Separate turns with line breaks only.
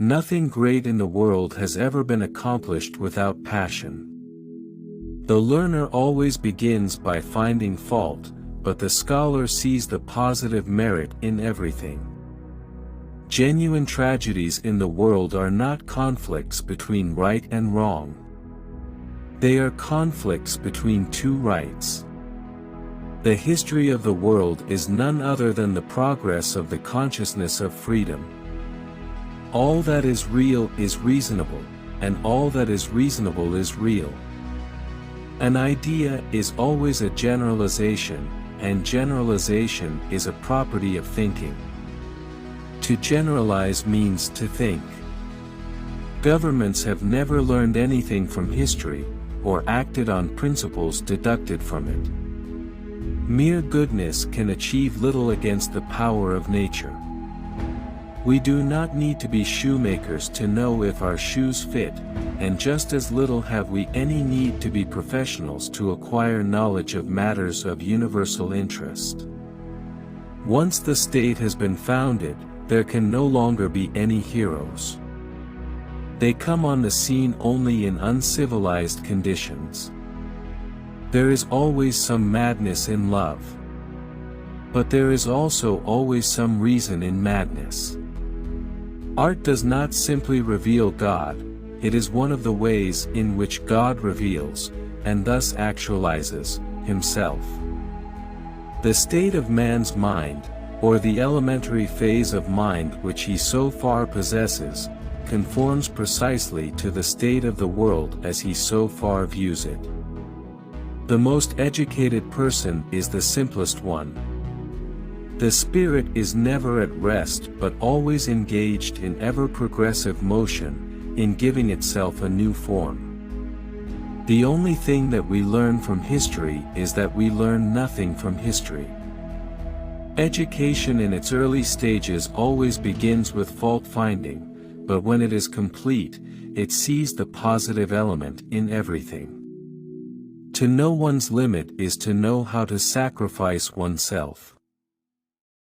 Nothing great in the world has ever been accomplished without passion. The learner always begins by finding fault, but the scholar sees the positive merit in everything. Genuine tragedies in the world are not conflicts between right and wrong. They are conflicts between two rights. The history of the world is none other than the progress of the consciousness of freedom. All that is real is reasonable, and all that is reasonable is real. An idea is always a generalization, and generalization is a property of thinking. To generalize means to think. Governments have never learned anything from history, or acted on principles deducted from it. Mere goodness can achieve little against the power of nature. We do not need to be shoemakers to know if our shoes fit, and just as little have we any need to be professionals to acquire knowledge of matters of universal interest. Once the state has been founded, there can no longer be any heroes. They come on the scene only in uncivilized conditions. There is always some madness in love. But there is also always some reason in madness. Art does not simply reveal God, it is one of the ways in which God reveals, and thus actualizes, himself. The state of man's mind, or the elementary phase of mind which he so far possesses, conforms precisely to the state of the world as he so far views it. The most educated person is the simplest one. The spirit is never at rest but always engaged in ever-progressive motion, in giving itself a new form. The only thing that we learn from history is that we learn nothing from history. Education in its early stages always begins with fault-finding, but when it is complete, it sees the positive element in everything. To know one's limit is to know how to sacrifice oneself.